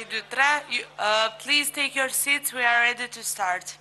1, 2, 3. Please take your seats. We are ready to start.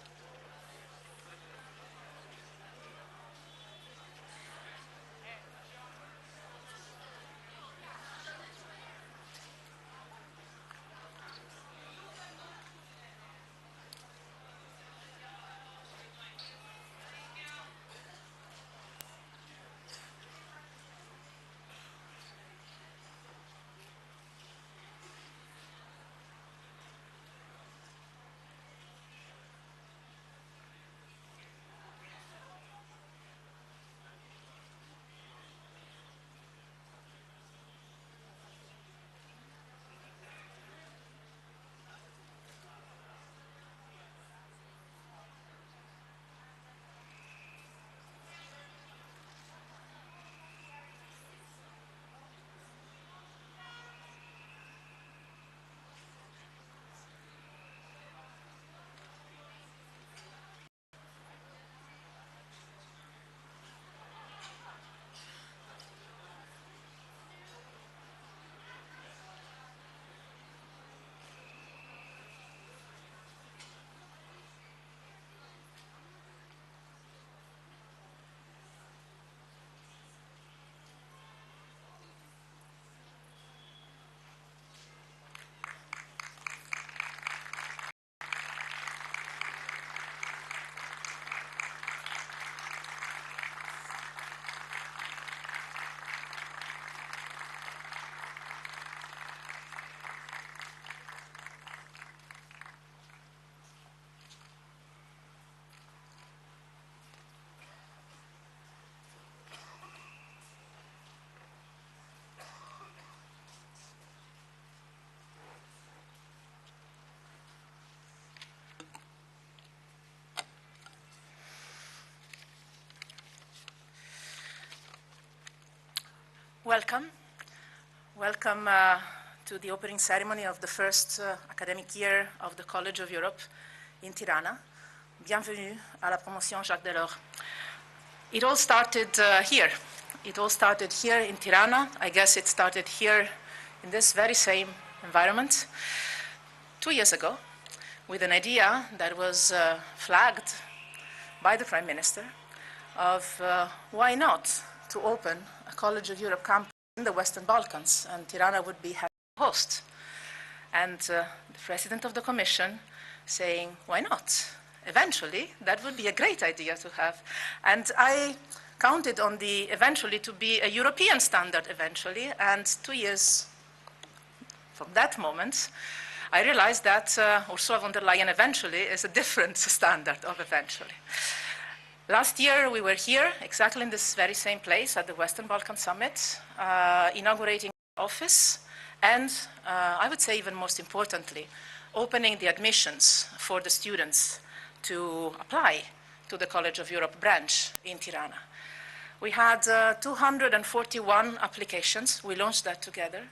Welcome. Welcome to the opening ceremony of the first academic year of the College of Europe in Tirana. Bienvenue à la promotion Jacques Delors. It all started here. It all started here in Tirana. I guess it started here in this very same environment 2 years ago with an idea that was flagged by the Prime Minister of why not to open a College of Europe campus in the Western Balkans, and Tirana would be happy to host. And the President of the Commission saying, why not? Eventually, that would be a great idea to have. And I counted on the eventually to be a European standard eventually, and 2 years from that moment, I realized that Ursula von der Leyen eventually is a different standard of eventually. Last year, we were here, exactly in this very same place at the Western Balkan Summit, inaugurating our office, and I would say even most importantly, opening the admissions for the students to apply to the College of Europe branch in Tirana. We had 241 applications. We launched that together.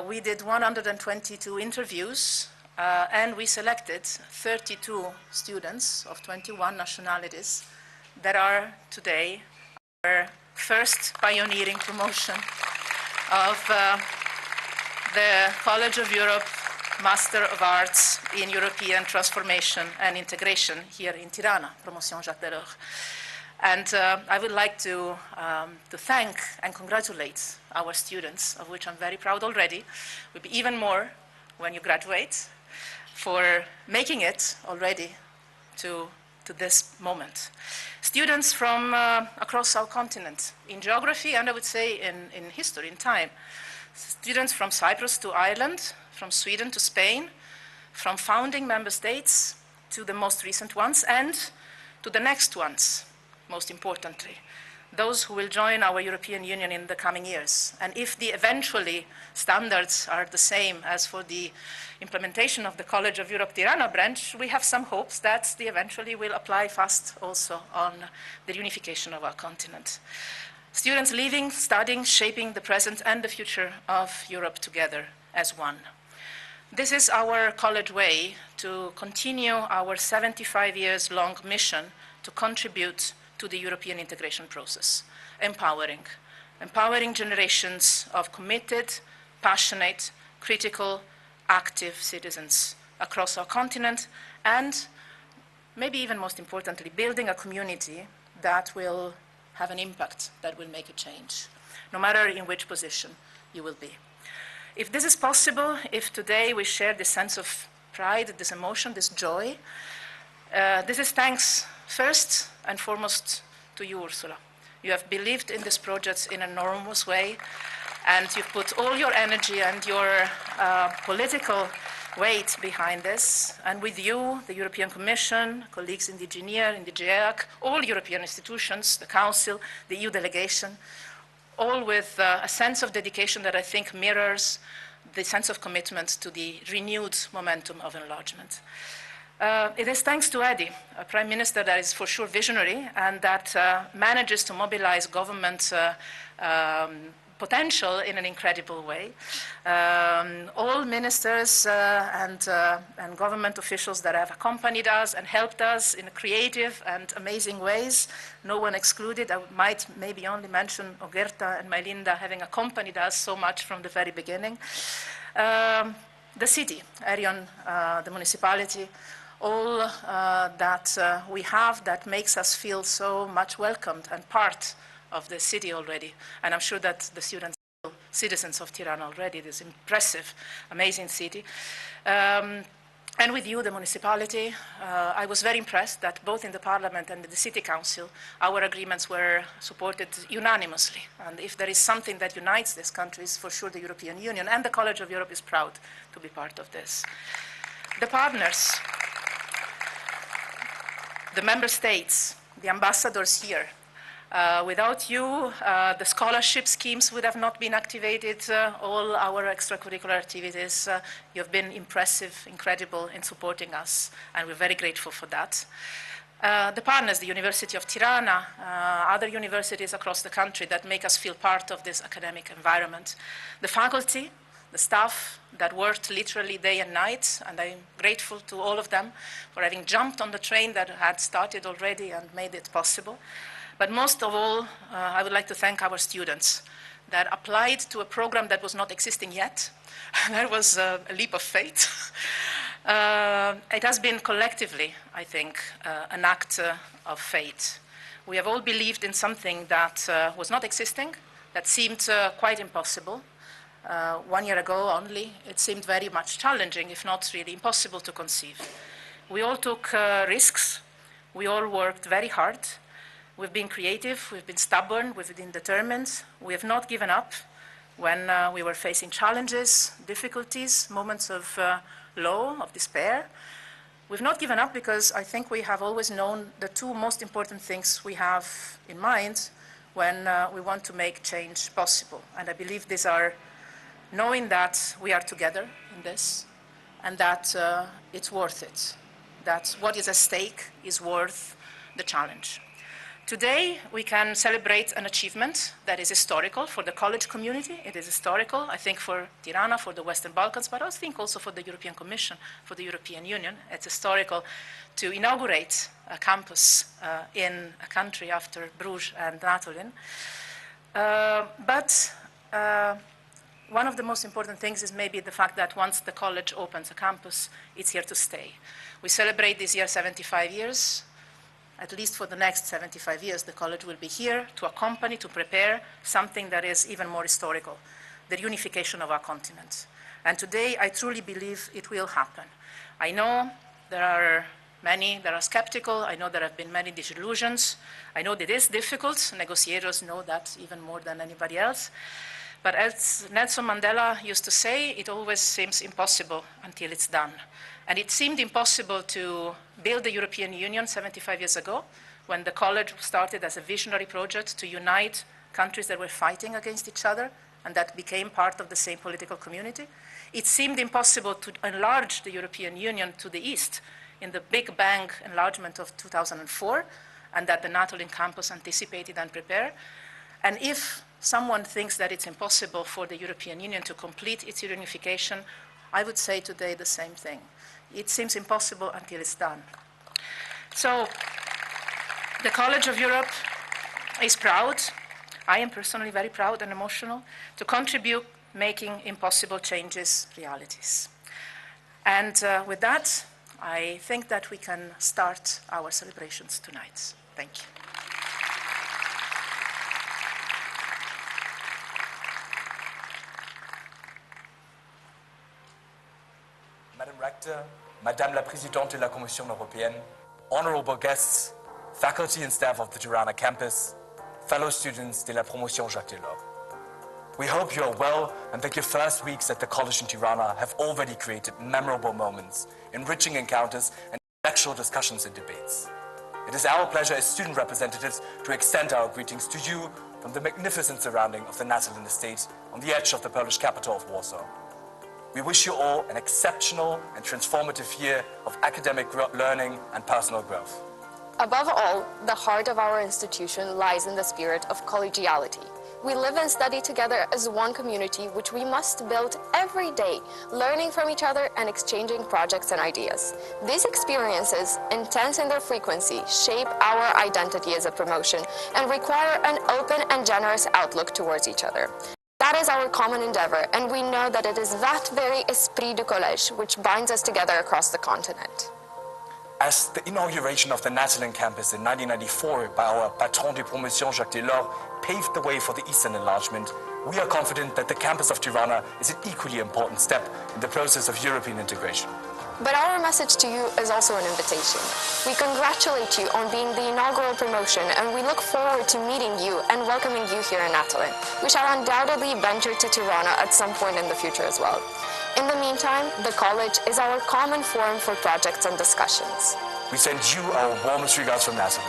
We did 122 interviews, and we selected 32 students of 21 nationalities that are today our first pioneering promotion of the College of Europe Master of Arts in European Transformation and Integration here in Tirana, Promotion Jacques Delors. And I would like to thank and congratulate our students, of which I'm very proud already. Will be even more when you graduate, for making it already to this moment. Students from across our continent, in geography and I would say in history, in time. Students from Cyprus to Ireland, from Sweden to Spain, from founding member states to the most recent ones and to the next ones, most importantly. Those who will join our European Union in the coming years. And if the eventually standards are the same as for the implementation of the College of Europe Tirana branch, we have some hopes that they eventually will apply fast also on the unification of our continent. Students living, studying, shaping the present and the future of Europe together as one. This is our college way to continue our 75 years long mission to contribute to the European integration process, empowering generations of committed, passionate, critical, active citizens across our continent, and maybe even most importantly, building a community that will have an impact, that will make a change, no matter in which position you will be. If this is possible, if today we share this sense of pride, this emotion, this joy, this is thanks first and foremost to you, Ursula. You have believed in this project in an enormous way, and you've put all your energy and your political weight behind this. And with you, the European Commission, colleagues in the GNIR, in the GEAC, all European institutions, the Council, the EU delegation, all with a sense of dedication that I think mirrors the sense of commitment to the renewed momentum of enlargement. It is thanks to Edi, a Prime Minister that is for sure visionary and that manages to mobilize government potential in an incredible way. All ministers and government officials that have accompanied us and helped us in creative and amazing ways, no one excluded. I might maybe only mention Ogerta and Mylinda having accompanied us so much from the very beginning. The city, Erion, the municipality, all that we have that makes us feel so much welcomed and part of the city already. And I'm sure that the students are citizens of Tirana already, this impressive, amazing city. And with you, the municipality, I was very impressed that both in the Parliament and in the City Council, our agreements were supported unanimously. And if there is something that unites these countries, for sure the European Union, and the College of Europe is proud to be part of this. The partners, the member states, the ambassadors here. Without you, the scholarship schemes would have not been activated, all our extracurricular activities. You have been impressive, incredible in supporting us, and we're very grateful for that. The partners, the University of Tirana, other universities across the country that make us feel part of this academic environment. The faculty, the staff that worked literally day and night, and I'm grateful to all of them for having jumped on the train that had started already and made it possible. But most of all, I would like to thank our students that applied to a program that was not existing yet. That was a leap of faith. It has been collectively, I think, an act of fate. We have all believed in something that was not existing, that seemed quite impossible. 1 year ago only, it seemed very much challenging, if not really impossible to conceive. We all took risks. We all worked very hard. We've been creative, we've been stubborn, we've been determined. We have not given up when we were facing challenges, difficulties, moments of low, of despair. We've not given up because I think we have always known the two most important things we have in mind when we want to make change possible. And I believe these are knowing that we are together in this and that it's worth it, that what is at stake is worth the challenge. Today, we can celebrate an achievement that is historical for the college community. It is historical, I think, for Tirana, for the Western Balkans, but I think also for the European Commission, for the European Union. It's historical to inaugurate a campus in a country after Bruges and Natolin. But one of the most important things is maybe the fact that once the college opens a campus, it's here to stay. We celebrate this year 75 years. At least for the next 75 years, the college will be here to accompany, to prepare something that is even more historical, the unification of our continent. And today, I truly believe it will happen. I know there are many that are skeptical. I know there have been many disillusions. I know that it is difficult. Negotiators know that even more than anybody else. But as Nelson Mandela used to say, it always seems impossible until it's done. And it seemed impossible to build the European Union 75 years ago, when the college started as a visionary project to unite countries that were fighting against each other and that became part of the same political community. It seemed impossible to enlarge the European Union to the east in the Big Bang enlargement of 2004, and that the Natolin campus anticipated and prepared. And if someone thinks that it's impossible for the European Union to complete its unification, I would say today the same thing. It seems impossible until it's done. So the College of Europe is proud. I am personally very proud and emotional to contribute making impossible changes realities. And with that, I think that we can start our celebrations tonight. Thank you. Madam Rector, Madame la Présidente de la Commission européenne, honorable guests, faculty and staff of the Tirana Campus, fellow students de la Promotion Jacques Delors. We hope you are well and that your first weeks at the college in Tirana have already created memorable moments, enriching encounters and intellectual discussions and debates. It is our pleasure as student representatives to extend our greetings to you from the magnificent surrounding of the Natalin estate on the edge of the Polish capital of Warsaw. We wish you all an exceptional and transformative year of academic learning and personal growth. Above all, the heart of our institution lies in the spirit of collegiality. We live and study together as one community, which we must build every day, learning from each other and exchanging projects and ideas. These experiences, intense in their frequency, shape our identity as a promotion and require an open and generous outlook towards each other. That is our common endeavor, and we know that it is that very esprit du collège which binds us together across the continent. As the inauguration of the Natalin Campus in 1994 by our patron de promotion Jacques Delors paved the way for the Eastern enlargement, we are confident that the campus of Tirana is an equally important step in the process of European integration. But our message to you is also an invitation. We congratulate you on being the inaugural promotion, and we look forward to meeting you and welcoming you here in Natalin. We shall undoubtedly venture to Tirana at some point in the future as well. In the meantime, the college is our common forum for projects and discussions. We send you our warmest regards from Natalin.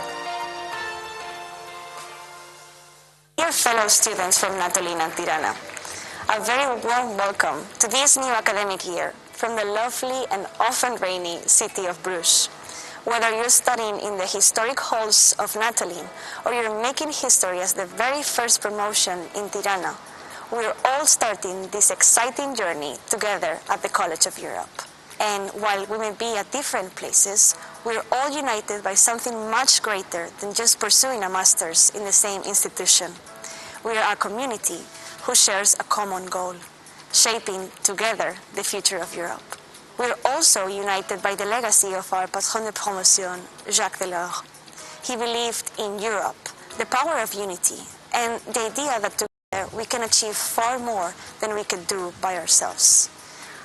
Dear fellow students from Natalin and Tirana, a very warm welcome to this new academic year from the lovely and often rainy city of Bruges. Whether you're studying in the historic halls of Natalin or you're making history as the very first promotion in Tirana, we're all starting this exciting journey together at the College of Europe. And while we may be at different places, we're all united by something much greater than just pursuing a master's in the same institution. We are a community who shares a common goal, shaping together the future of Europe. We're also united by the legacy of our patron de promotion, Jacques Delors. He believed in Europe, the power of unity, and the idea that together we can achieve far more than we could do by ourselves.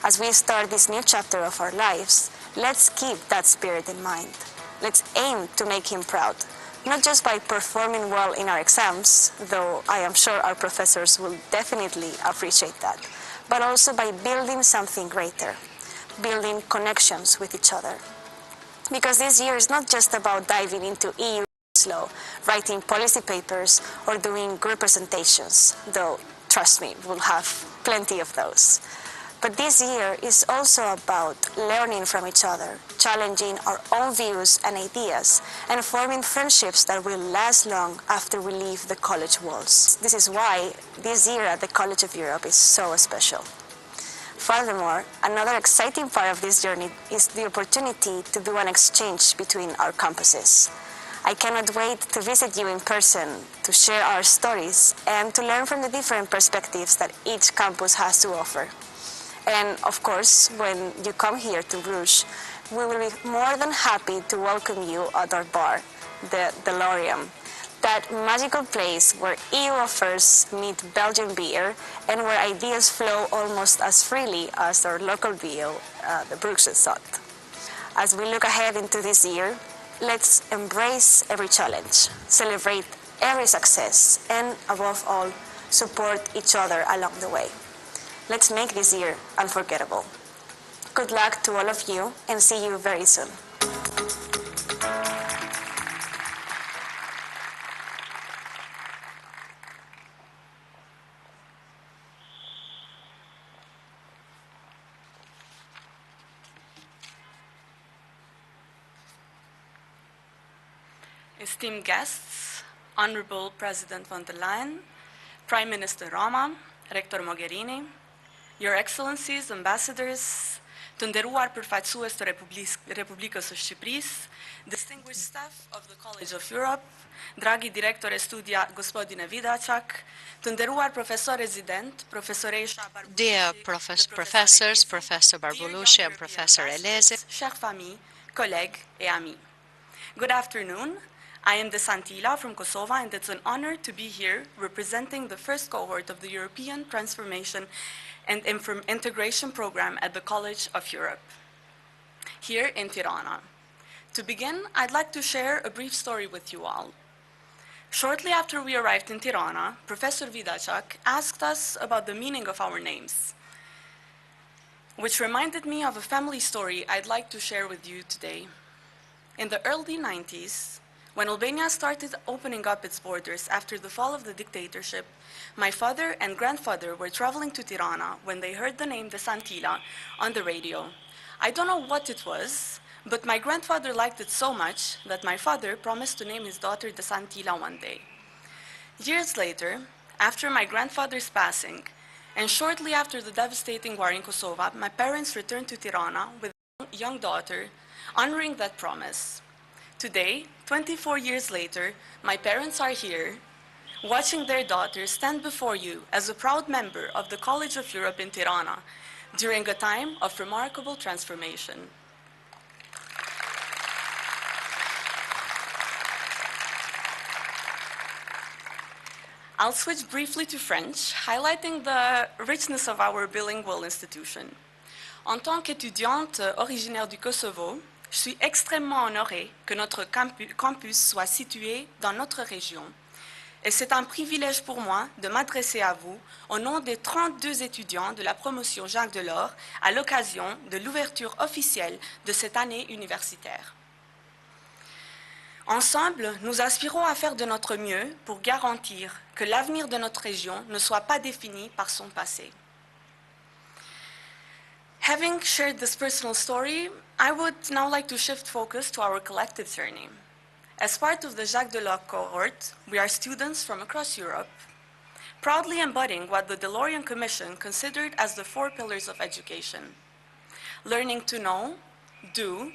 As we start this new chapter of our lives, let's keep that spirit in mind. Let's aim to make him proud, not just by performing well in our exams, though I am sure our professors will definitely appreciate that, but also by building something greater, building connections with each other. Because this year is not just about diving into EU law, writing policy papers, or doing group presentations, though, trust me, we'll have plenty of those. But this year is also about learning from each other, challenging our own views and ideas, and forming friendships that will last long after we leave the college walls. This is why this year at the College of Europe is so special. Furthermore, another exciting part of this journey is the opportunity to do an exchange between our campuses. I cannot wait to visit you in person, to share our stories, and to learn from the different perspectives that each campus has to offer. And of course, when you come here to Bruges, we will be more than happy to welcome you at our bar, the DeLorean, that magical place where EU offers meet Belgian beer and where ideas flow almost as freely as our local beer, the Bruges Sot. As we look ahead into this year, let's embrace every challenge, celebrate every success, and above all, support each other along the way. Let's make this year unforgettable. Good luck to all of you, and see you very soon. Esteemed guests, Honorable President von der Leyen, Prime Minister Rama, Rector Mogherini, Your Excellencies, Ambassadors, të nderuar përfaqësues të Republikës së Shqipërisë, distinguished staff of the College of Europe, dragi direktor e studia gospodine Vidacak, të nderuar profesor rezident, profesoresha Barbulushi, Dear professors, Professor Barbulushi and Professor Elezi, chers familles, collègues et amis. Good afternoon. I am De Santila from Kosovo, and it's an honor to be here representing the first cohort of the European Transformation and Integration Program at the College of Europe, here in Tirana. To begin, I'd like to share a brief story with you all. Shortly after we arrived in Tirana, Professor Vidacak asked us about the meaning of our names, which reminded me of a family story I'd like to share with you today. In the early 90s, when Albania started opening up its borders after the fall of the dictatorship, my father and grandfather were traveling to Tirana when they heard the name De Santila on the radio. I don't know what it was, but my grandfather liked it so much that my father promised to name his daughter De Santila one day. Years later, after my grandfather's passing, and shortly after the devastating war in Kosovo, my parents returned to Tirana with a young daughter, honoring that promise. Today, 24 years later, my parents are here, watching their daughter stand before you as a proud member of the College of Europe in Tirana during a time of remarkable transformation. I'll switch briefly to French, highlighting the richness of our bilingual institution. En tant qu'étudiante originaire du Kosovo, je suis extrêmement honorée que notre campus soit situé dans notre région. Et c'est un privilège pour moi de m'adresser à vous au nom des 32 étudiants de la promotion Jacques Delors à l'occasion de l'ouverture officielle de cette année universitaire. Ensemble, nous aspirons à faire de notre mieux pour garantir que l'avenir de notre région ne soit pas défini par son passé. Having shared this personal story, I would now like to shift focus to our collective journey. As part of the Jacques Delors cohort, we are students from across Europe, proudly embodying what the DeLorean Commission considered as the 4 pillars of education: learning to know, do,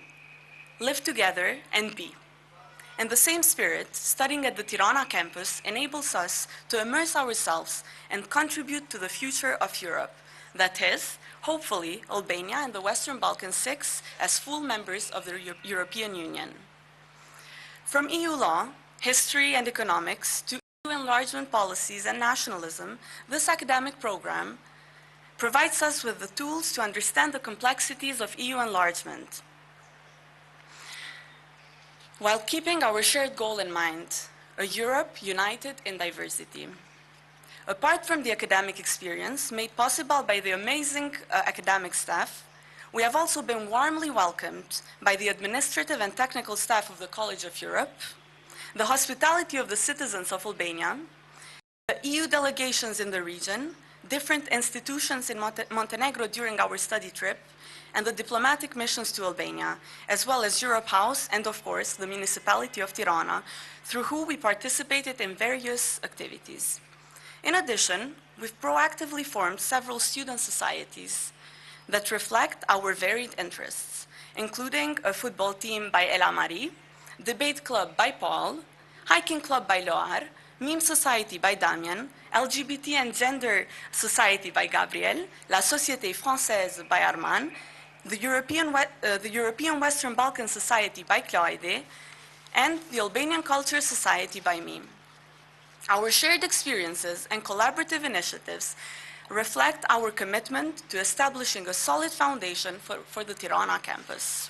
live together, and be. In the same spirit, studying at the Tirana campus enables us to immerse ourselves and contribute to the future of Europe, that is, hopefully, Albania and the Western Balkans 6 as full members of the European Union. From EU law, history, and economics to EU enlargement policies and nationalism, this academic program provides us with the tools to understand the complexities of EU enlargement, while keeping our shared goal in mind, a Europe united in diversity. Apart from the academic experience made possible by the amazing academic staff, we have also been warmly welcomed by the administrative and technical staff of the College of Europe, the hospitality of the citizens of Albania, the EU delegations in the region, different institutions in Montenegro during our study trip, and the diplomatic missions to Albania, as well as Europe House and, of course, the municipality of Tirana, through whom we participated in various activities. In addition, we've proactively formed several student societies that reflect our varied interests, including a football team by Ela Marie, debate club by Paul, hiking club by Loar, meme society by Damien, LGBT and gender society by Gabriel, La Société Française by Arman, the European Western Balkan Society by Claude, and the Albanian Culture Society by me. Our shared experiences and collaborative initiatives reflect our commitment to establishing a solid foundation for the Tirana campus.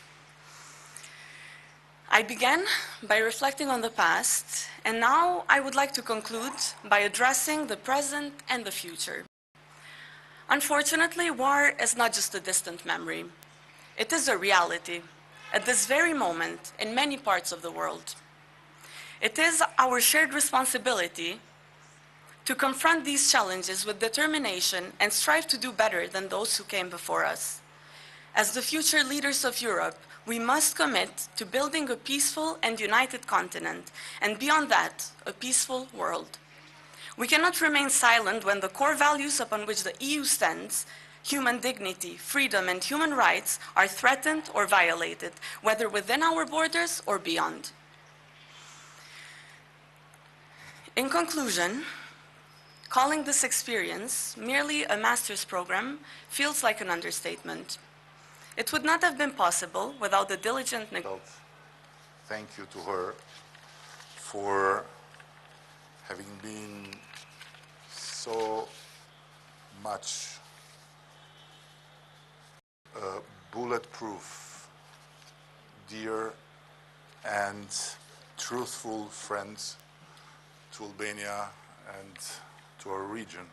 I began by reflecting on the past, and now I would like to conclude by addressing the present and the future. Unfortunately, war is not just a distant memory. It is a reality at this very moment in many parts of the world. It is our shared responsibility to confront these challenges with determination and strive to do better than those who came before us. As the future leaders of Europe, we must commit to building a peaceful and united continent, and beyond that, a peaceful world. We cannot remain silent when the core values upon which the EU stands Human dignity, freedom, and human rights are threatened or violated, whether within our borders or beyond. In conclusion, calling this experience merely a master's program feels like an understatement. It would not have been possible without the diligent Thank you to her for having been so much bulletproof, dear and truthful friend to Albania and to our region.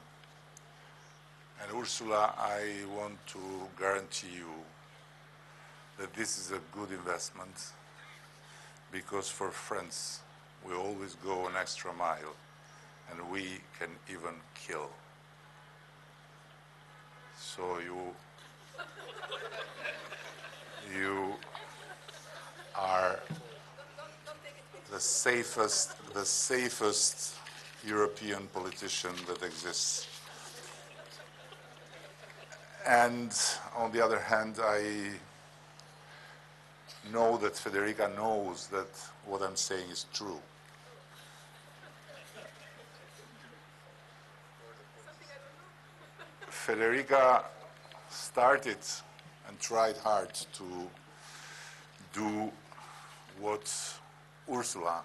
And Ursula, I want to guarantee you that this is a good investment, because for friends, we always go an extra mile, and we can even kill. So you are the safest European politician that exists. And on the other hand, I know that Federica knows that what I'm saying is true. Federica started and tried hard to do what Ursula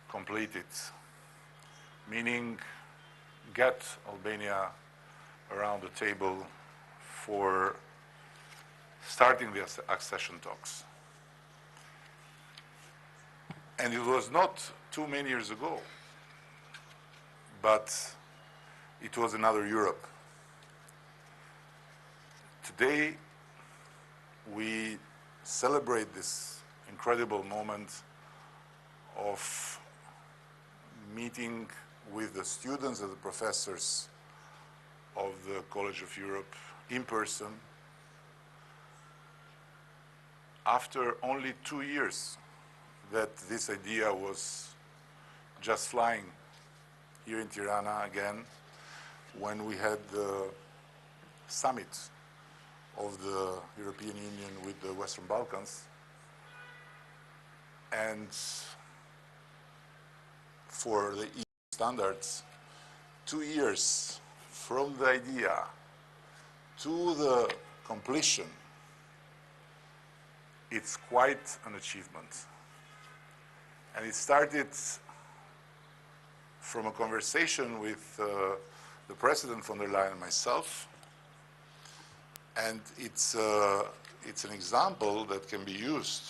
completed, meaning get Albania around the table for starting the accession talks. And it was not too many years ago, but it was another Europe. Today, we celebrate this incredible moment of meeting with the students and the professors of the College of Europe in person after only 2 years that this idea was just flying here in Tirana again, when we had the summit of the European Union with the Western Balkans. And for the EU standards, 2 years from the idea to the completion, it's quite an achievement. And it started from a conversation with the President von der Leyen and myself. And it's an example that can be used.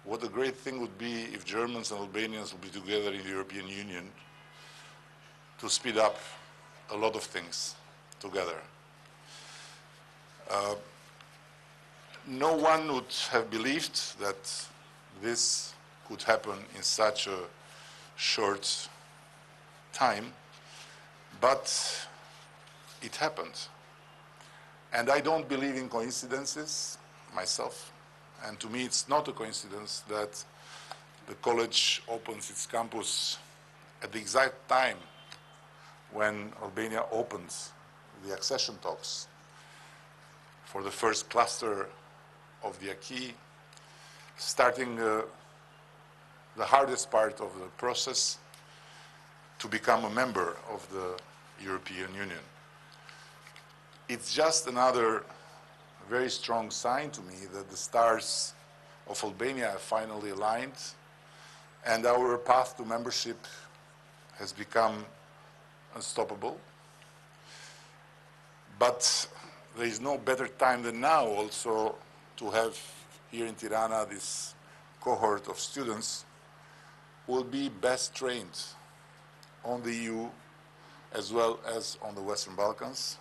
What a great thing would be if Germans and Albanians would be together in the European Union to speed up a lot of things together. No one would have believed that this could happen in such a short time, but it happened. And I don't believe in coincidences myself. And to me, it's not a coincidence that the college opens its campus at the exact time when Albania opens the accession talks for the first cluster of the acquis, starting the hardest part of the process to become a member of the European Union. It's just another very strong sign to me that the stars of Albania have finally aligned, and our path to membership has become unstoppable. But there is no better time than now also to have here in Tirana this cohort of students who will be best trained on the EU as well as on the Western Balkans,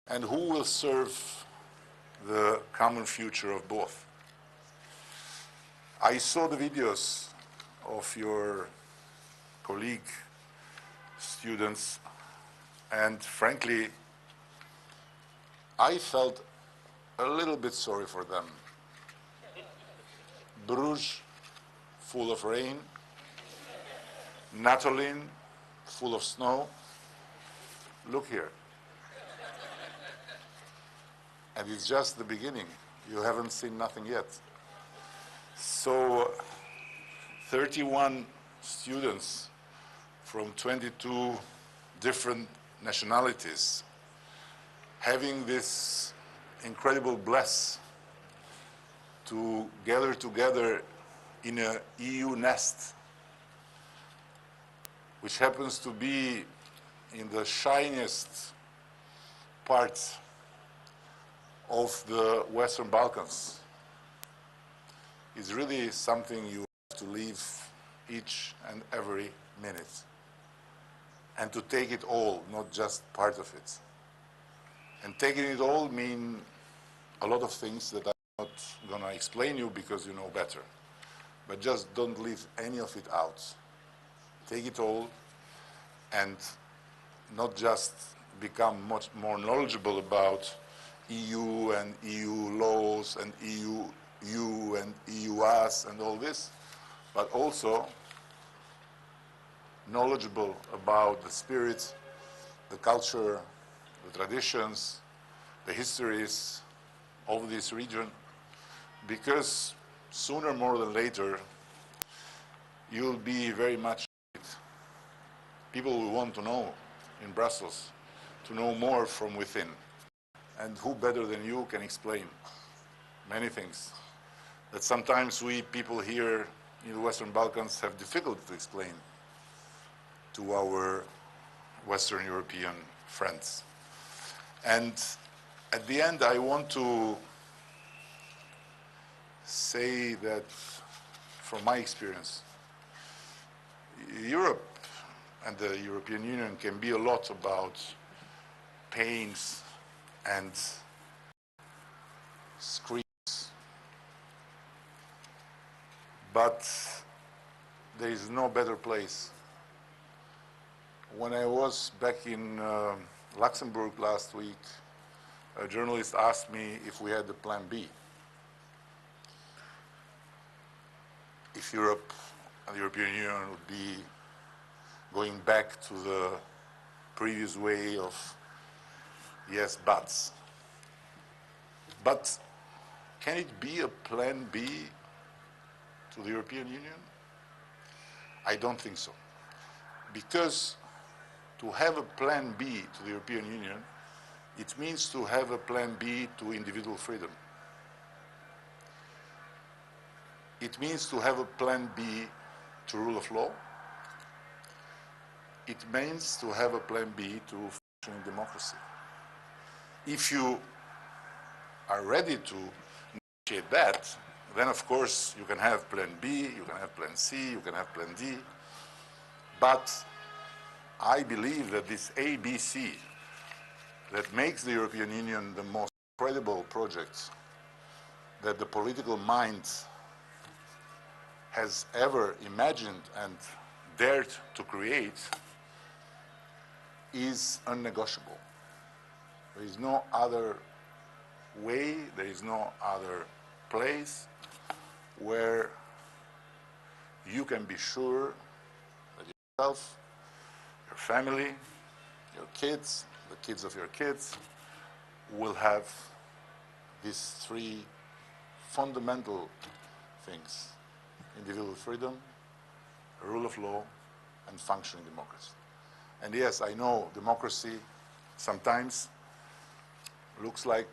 and who will serve the common future of both. I saw the videos of your colleague students, and frankly, I felt a little bit sorry for them. Bruges, full of rain, Natolin, full of snow. Look here. And it's just the beginning. You haven't seen nothing yet. So 31 students from 22 different nationalities having this incredible bless to gather together in a EU nest, which happens to be in the shiniest part of the Western Balkans, is really something you have to live each and every minute, and to take it all, not just part of it. And taking it all means a lot of things that I'm not going to explain you because you know better. But just don't leave any of it out. Take it all and not just become much more knowledgeable about EU and EU laws and EU and EU-us and all this, but also knowledgeable about the spirit, the culture, the traditions, the histories of this region, because sooner more than later you'll be very much people will want to know in Brussels, to know more from within. And who better than you can explain many things that sometimes we people here in the Western Balkans have difficulty to explain to our Western European friends. And at the end, I want to say that from my experience, Europe and the European Union can be a lot about pains and screens, but there is no better place. When I was back in Luxembourg last week, a journalist asked me if we had a plan B. If Europe and the European Union would be going back to the previous way of yes, buts. But can it be a plan B to the European Union? I don't think so. Because to have a plan B to the European Union, it means to have a plan B to individual freedom. It means to have a plan B to rule of law. It means to have a plan B to functioning democracy. If you are ready to negotiate that, then of course you can have plan B, you can have plan C, you can have plan D. But I believe that this ABC that makes the European Union the most credible project that the political mind has ever imagined and dared to create is unnegotiable. There is no other way, there is no other place where you can be sure that yourself, your family, your kids, the kids of your kids will have these three fundamental things: individual freedom, rule of law, and functioning democracy. And yes, I know democracy sometimes looks like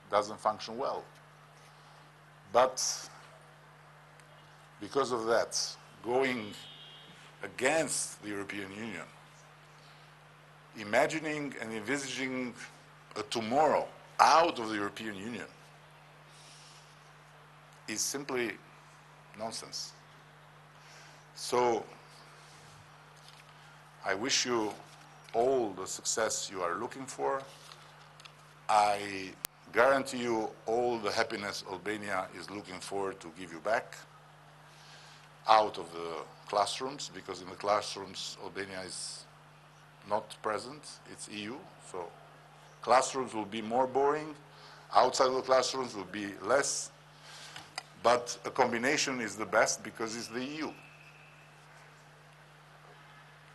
doesn't function well. But because of that, going against the European Union, imagining and envisaging a tomorrow out of the European Union is simply nonsense. So I wish you all the success you are looking for. I guarantee you all the happiness Albania is looking forward to give you back out of the classrooms, because in the classrooms Albania is not present, it's EU, so classrooms will be more boring, outside of the classrooms will be less, but a combination is the best because it's the EU.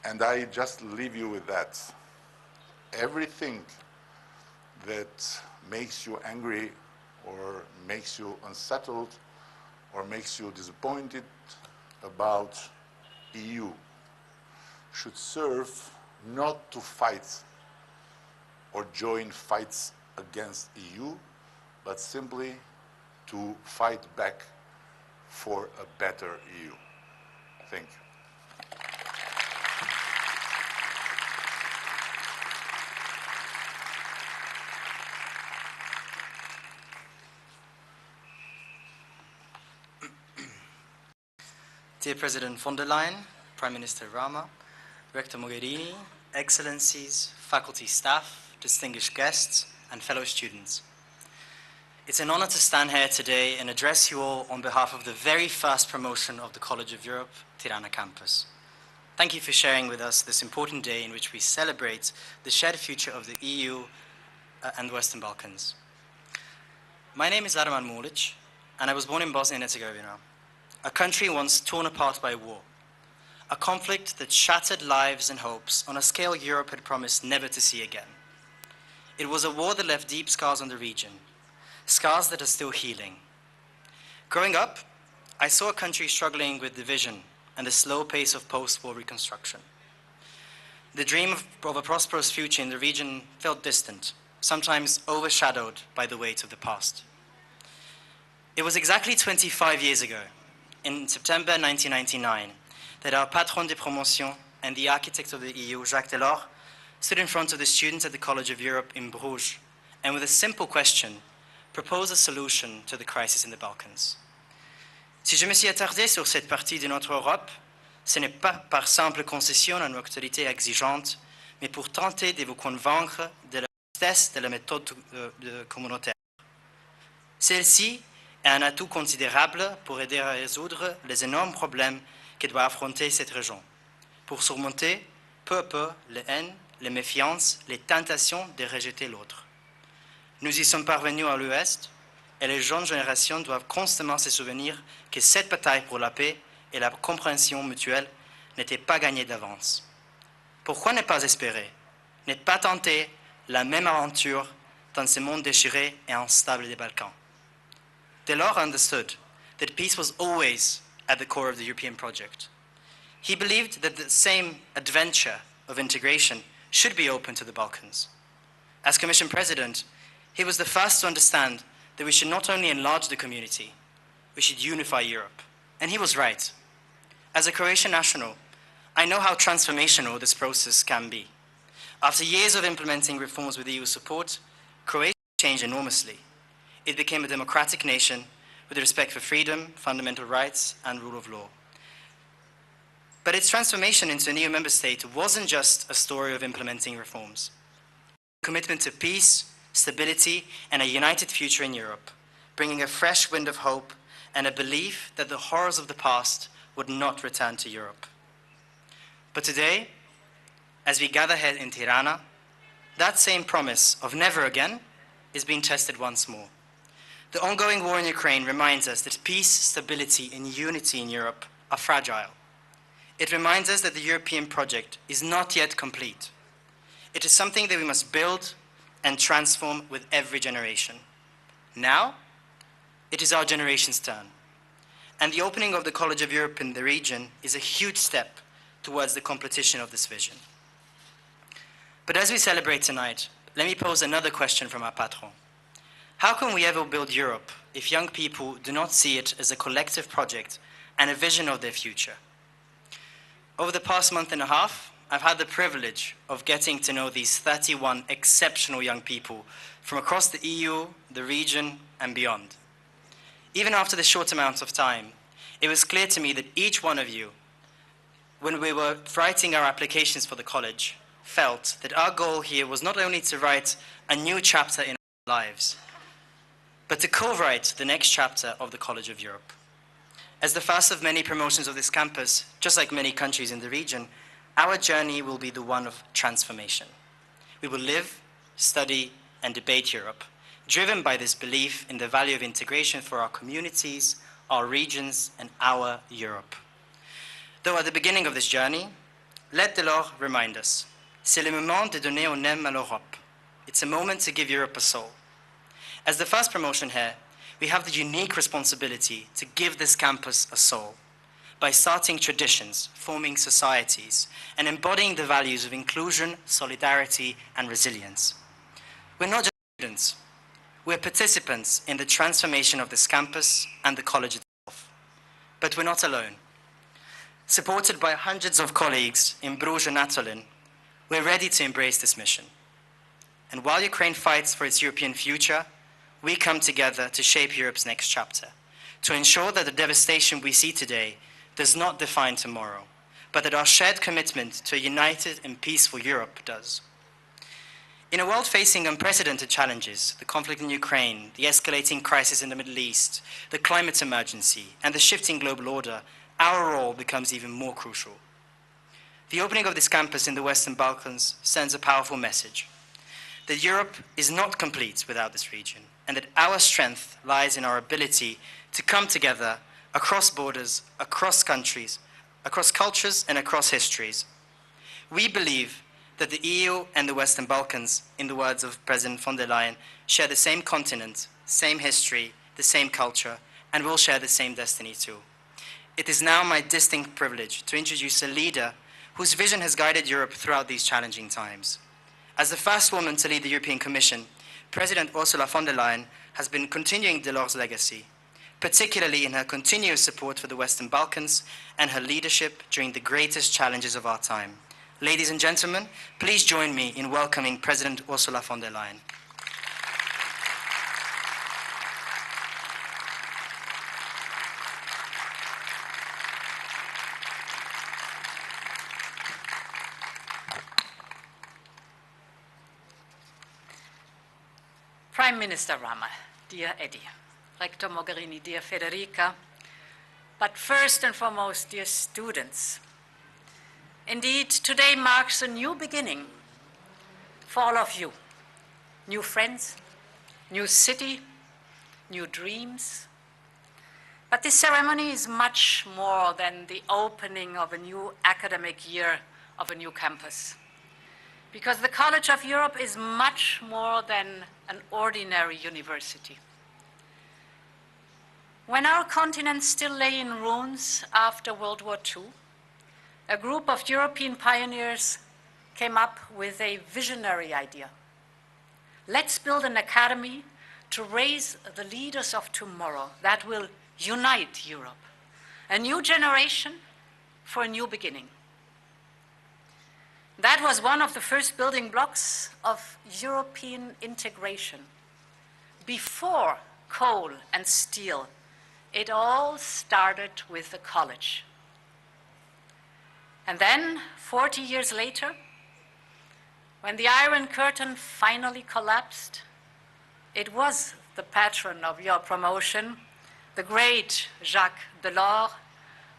And I just leave you with that. Everything that makes you angry or makes you unsettled or makes you disappointed about EU should serve not to fight or join fights against EU, but simply to fight back for a better EU. Thank you. Dear President von der Leyen, Prime Minister Rama, Rector Mogherini, Excellencies, faculty staff, distinguished guests, and fellow students. It's an honor to stand here today and address you all on behalf of the very first promotion of the College of Europe, Tirana Campus. Thank you for sharing with us this important day in which we celebrate the shared future of the EU and the Western Balkans. My name is Radovan Mulic, and I was born in Bosnia and Herzegovina, a country once torn apart by war, a conflict that shattered lives and hopes on a scale Europe had promised never to see again. It was a war that left deep scars on the region, scars that are still healing. Growing up, I saw a country struggling with division and the slow pace of post-war reconstruction. The dream of a prosperous future in the region felt distant, sometimes overshadowed by the weight of the past. It was exactly 25 years ago, in September 1999, that our patron de promotion and the architect of the EU, Jacques Delors, stood in front of the students at the College of Europe in Bruges, and with a simple question, proposed a solution to the crisis in the Balkans. Si je me suis attardé sur cette partie de notre Europe, ce n'est pas par simple concession à nos actualités exigeantes, mais pour tenter de vous convaincre de la justesse de la méthode communautaire. Celle-ci est un atout considérable pour aider à résoudre les énormes problèmes que doit affronter cette région, pour surmonter peu à peu les haines, les méfiances, les tentations de rejeter l'autre. Nous y sommes parvenus à l'Ouest, et les jeunes générations doivent constamment se souvenir que cette bataille pour la paix et la compréhension mutuelle n'était pas gagnée d'avance. Pourquoi ne pas espérer, ne pas tenter la même aventure dans ce monde déchiré et instable des Balkans? Delors understood that peace was always at the core of the European project. He believed that the same adventure of integration should be open to the Balkans. As Commission President, he was the first to understand that we should not only enlarge the community, we should unify Europe. And he was right. As a Croatian national, I know how transformational this process can be. After years of implementing reforms with EU support, Croatia changed enormously. It became a democratic nation with respect for freedom, fundamental rights, and rule of law. But its transformation into a new member state wasn't just a story of implementing reforms. Commitment to peace, stability, and a united future in Europe, bringing a fresh wind of hope and a belief that the horrors of the past would not return to Europe. But today, as we gather here in Tirana, that same promise of never again is being tested once more. The ongoing war in Ukraine reminds us that peace, stability, and unity in Europe are fragile. It reminds us that the European project is not yet complete. It is something that we must build and transform with every generation. Now, it is our generation's turn. And the opening of the College of Europe in the region is a huge step towards the completion of this vision. But as we celebrate tonight, let me pose another question from our patron. How can we ever build Europe if young people do not see it as a collective project and a vision of their future? Over the past month and a half, I've had the privilege of getting to know these 31 exceptional young people from across the EU, the region, and beyond. Even after this short amount of time, it was clear to me that each one of you, when we were writing our applications for the college, felt that our goal here was not only to write a new chapter in our lives, but to co-write the next chapter of the College of Europe. As the first of many promotions of this campus, just like many countries in the region, our journey will be the one of transformation. We will live, study, and debate Europe, driven by this belief in the value of integration for our communities, our regions, and our Europe. Though at the beginning of this journey, let Delors remind us, c'est le moment de donner un âme à l'Europe. It's a moment to give Europe a soul. As the first promotion here, we have the unique responsibility to give this campus a soul by starting traditions, forming societies, and embodying the values of inclusion, solidarity, and resilience. We're not just students, we're participants in the transformation of this campus and the college itself. But we're not alone. Supported by hundreds of colleagues in Bruges and Natolin, we're ready to embrace this mission. And while Ukraine fights for its European future, we come together to shape Europe's next chapter, to ensure that the devastation we see today does not define tomorrow, but that our shared commitment to a united and peaceful Europe does. In a world facing unprecedented challenges, the conflict in Ukraine, the escalating crisis in the Middle East, the climate emergency, and the shifting global order, our role becomes even more crucial. The opening of this campus in the Western Balkans sends a powerful message that Europe is not complete without this region, and that our strength lies in our ability to come together across borders, across countries, across cultures, and across histories. We believe that the EU and the Western Balkans, in the words of President von der Leyen, share the same continent, same history, the same culture, and will share the same destiny too. It is now my distinct privilege to introduce a leader whose vision has guided Europe throughout these challenging times. As the first woman to lead the European Commission, President Ursula von der Leyen has been continuing Delors' legacy, particularly in her continuous support for the Western Balkans and her leadership during the greatest challenges of our time. Ladies and gentlemen, please join me in welcoming President Ursula von der Leyen. Prime Minister Rama, dear Edi, Rector Mogherini, dear Federica, but first and foremost, dear students. Indeed, today marks a new beginning for all of you. New friends, new city, new dreams. But this ceremony is much more than the opening of a new academic year of a new campus. Because the College of Europe is much more than an ordinary university. When our continent still lay in ruins after World War II, a group of European pioneers came up with a visionary idea. Let's build an academy to raise the leaders of tomorrow that will unite Europe. A new generation for a new beginning. That was one of the first building blocks of European integration. Before coal and steel, it all started with the college. And then, 40 years later, when the Iron Curtain finally collapsed, it was the patron of your promotion, the great Jacques Delors,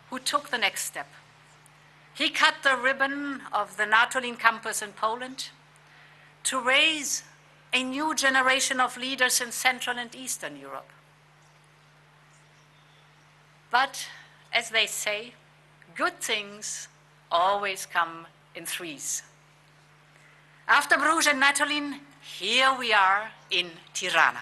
who took the next step. He cut the ribbon of the Natolin campus in Poland to raise a new generation of leaders in Central and Eastern Europe. But, as they say, good things always come in threes. After Bruges and Natolin, here we are in Tirana.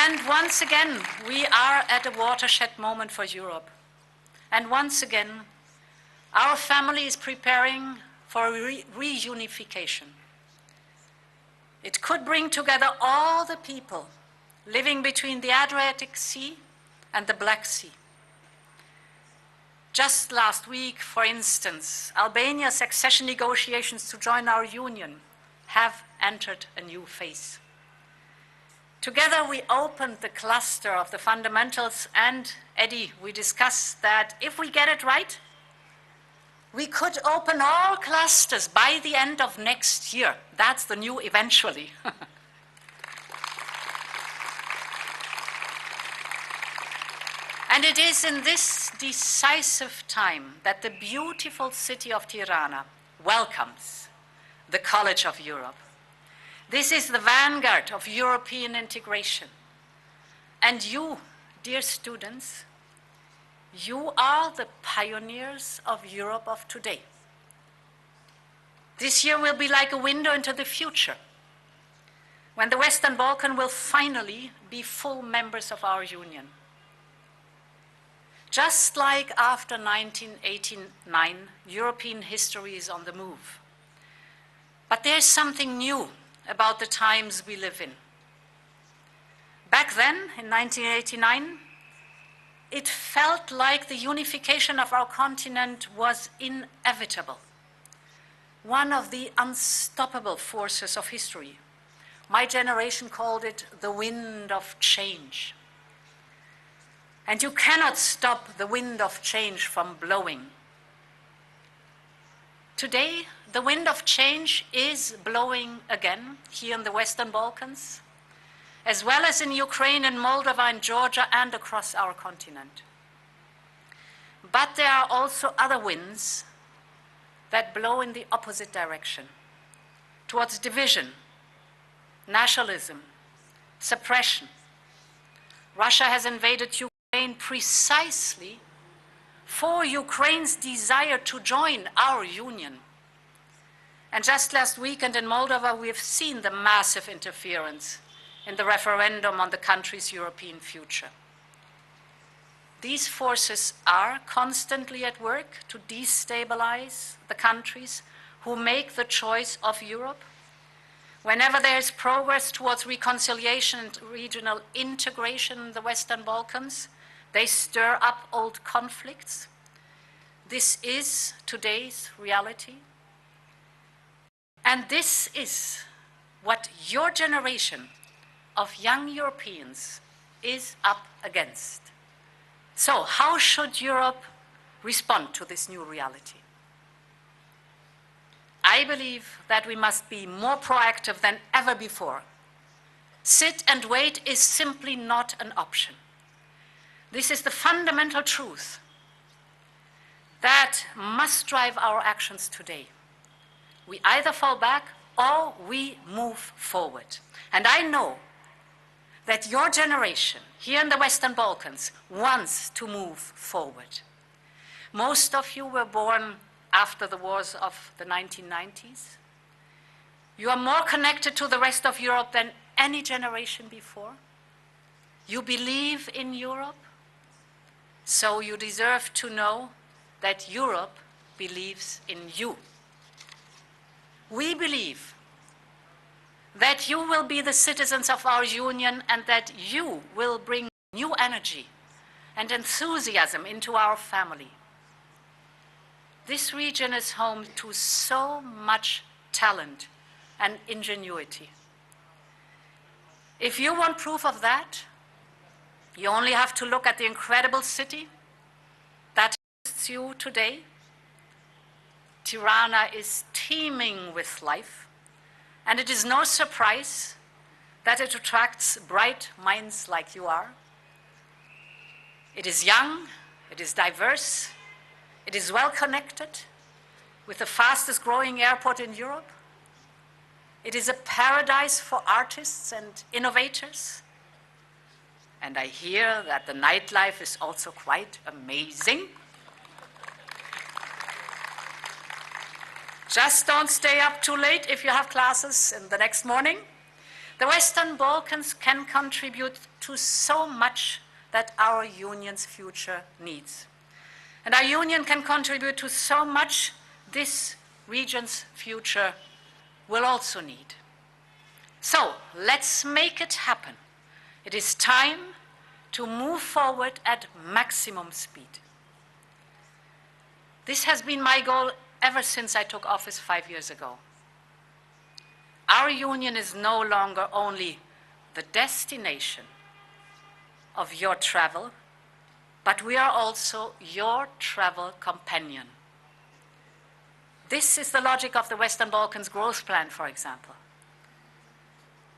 And once again, we are at a watershed moment for Europe. And once again, our family is preparing for reunification. It could bring together all the people living between the Adriatic Sea and the Black Sea. Just last week, for instance, Albania's accession negotiations to join our union have entered a new phase. Together, we opened the cluster of the fundamentals, and, Edi, we discussed that if we get it right, we could open all clusters by the end of next year. That's the new eventually. And it is in this decisive time that the beautiful city of Tirana welcomes the College of Europe. This is the vanguard of European integration. And you, dear students, you are the pioneers of Europe of today. This year will be like a window into the future, when the Western Balkans will finally be full members of our Union. Just like after 1989, European history is on the move. But there's something new about the times we live in. Back then, in 1989, it felt like the unification of our continent was inevitable, one of the unstoppable forces of history. My generation called it the wind of change. And you cannot stop the wind of change from blowing. Today, the wind of change is blowing again here in the Western Balkans, as well as in Ukraine and Moldova and Georgia and across our continent. But there are also other winds that blow in the opposite direction, towards division, nationalism, suppression. Russia has invaded Ukraine precisely for Ukraine's desire to join our union. And just last weekend in Moldova, we have seen the massive interference in the referendum on the country's European future. These forces are constantly at work to destabilize the countries who make the choice of Europe. Whenever there is progress towards reconciliation and regional integration in the Western Balkans, they stir up old conflicts. This is today's reality. And this is what your generation of young Europeans is up against. So how should Europe respond to this new reality? I believe that we must be more proactive than ever before. Sit and wait is simply not an option. This is the fundamental truth that must drive our actions today. We either fall back or we move forward. And I know that your generation here in the Western Balkans wants to move forward. Most of you were born after the wars of the 1990s. You are more connected to the rest of Europe than any generation before. You believe in Europe, so you deserve to know that Europe believes in you. We believe that you will be the citizens of our union and that you will bring new energy and enthusiasm into our family. This region is home to so much talent and ingenuity. If you want proof of that, you only have to look at the incredible city that hosts you today. Tirana is teeming with life, and it is no surprise that it attracts bright minds like you are. It is young, it is diverse, it is well connected, with the fastest growing airport in Europe. It is a paradise for artists and innovators. And I hear that the nightlife is also quite amazing. Just don't stay up too late if you have classes in the next morning. The Western Balkans can contribute to so much that our union's future needs. And our union can contribute to so much this region's future will also need. So let's make it happen. It is time to move forward at maximum speed. This has been my goal ever since I took office 5 years ago. Our union is no longer only the destination of your travel, but we are also your travel companion. This is the logic of the Western Balkans growth plan, for example.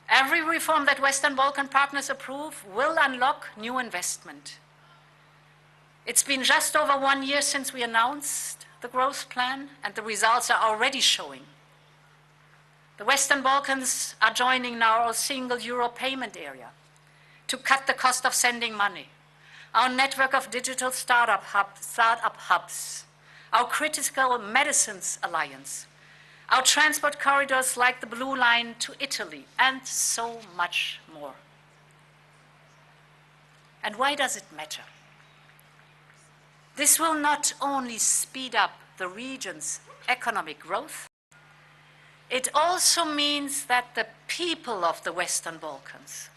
Every reform that Western Balkan partners approve will unlock new investment. It's been just over 1 year since we announced the growth plan, and the results are already showing. The Western Balkans are joining now our single euro payment area to cut the cost of sending money, our network of digital startup hubs, our critical medicines alliance, our transport corridors like the Blue Line to Italy, and so much more. And why does it matter? This will not only speed up the region's economic growth, it also means that the people of the Western Balkans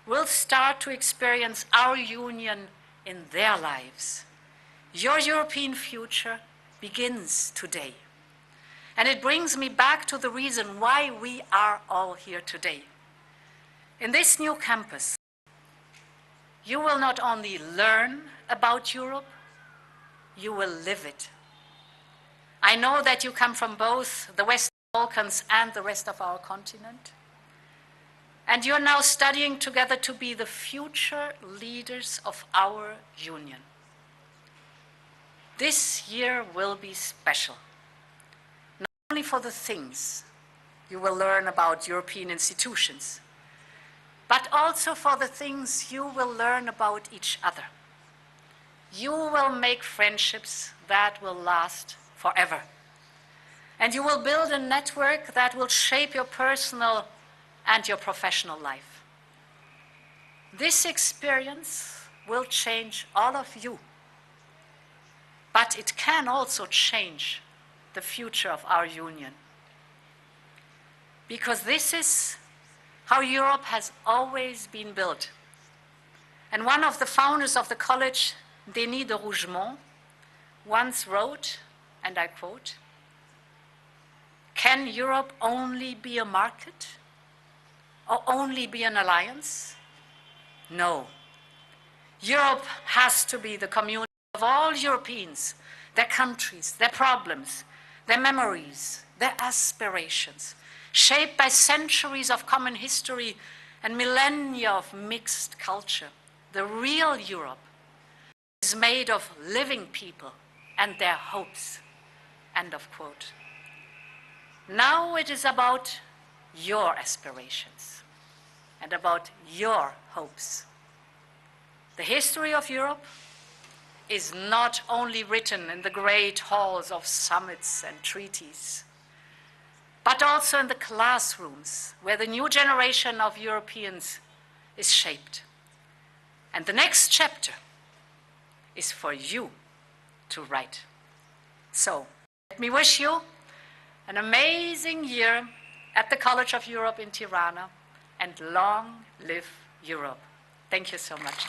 will start to experience our union in their lives. Your European future begins today. And it brings me back to the reason why we are all here today. In this new campus, you will not only learn about Europe, you will live it. I know that you come from both the Western Balkans and the rest of our continent. And you're now studying together to be the future leaders of our union. This year will be special, not only for the things you will learn about European institutions, but also for the things you will learn about each other. You will make friendships that will last forever. And you will build a network that will shape your personal and your professional life. This experience will change all of you, but it can also change the future of our union. Because this is how Europe has always been built. And one of the founders of the college, Denis de Rougemont, once wrote, and I quote, "Can Europe only be a market? Or only be an alliance? No. Europe has to be the community of all Europeans, their countries, their problems, their memories, their aspirations, shaped by centuries of common history and millennia of mixed culture. The real Europe is made of living people and their hopes." End of quote. Now it is about your aspirations and about your hopes. The history of Europe is not only written in the great halls of summits and treaties, but also in the classrooms where the new generation of Europeans is shaped. And the next chapter is for you to write. So, let me wish you an amazing year at the College of Europe in Tirana, and long live Europe. Thank you so much.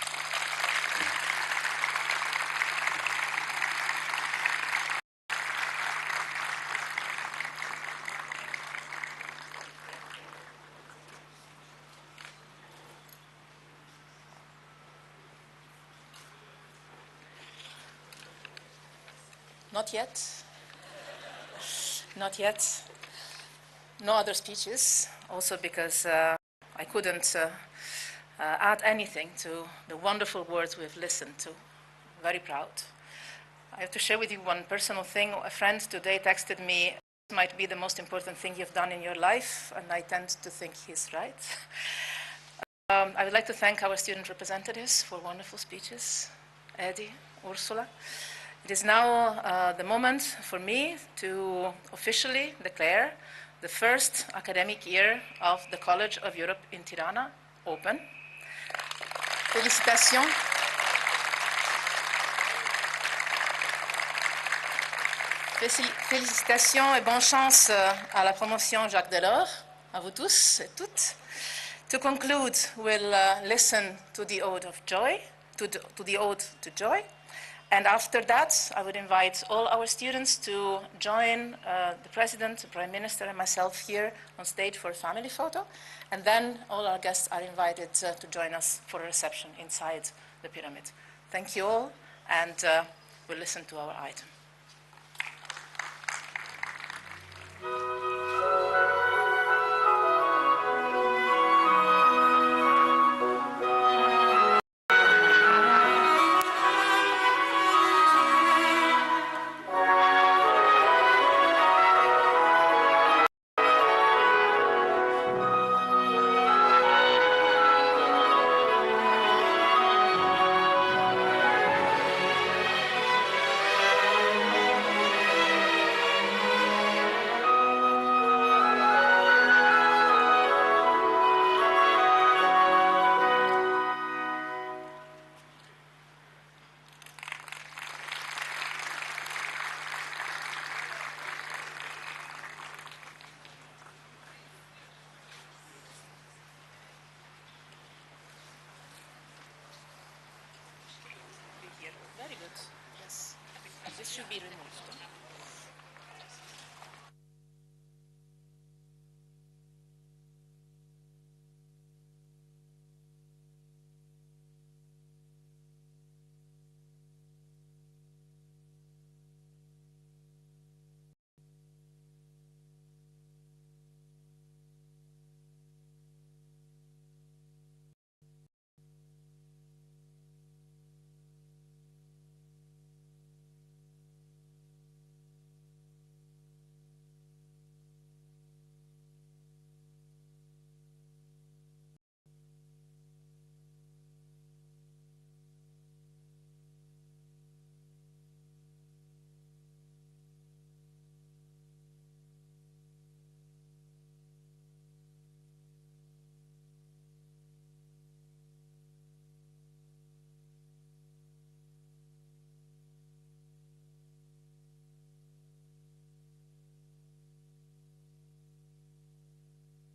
Not yet. Not yet. No other speeches, also because I couldn't add anything to the wonderful words we've listened to. Very proud. I have to share with you one personal thing. A friend today texted me, "This might be the most important thing you've done in your life," and I tend to think he's right. I would like to thank our student representatives for wonderful speeches, Edi, Ursula. It is now the moment for me to officially declare the first academic year of the College of Europe in Tirana open. Félicitations. Félicitations et bonne chance à la promotion Jacques Delors, à vous tous et toutes. To conclude, we'll listen to the Ode of Joy, to the Ode to Joy. And after that, I would invite all our students to join the President, the Prime Minister, and myself here on stage for a family photo. And then all our guests are invited to join us for a reception inside the pyramid. Thank you all, and we'll listen to our item. should be removed.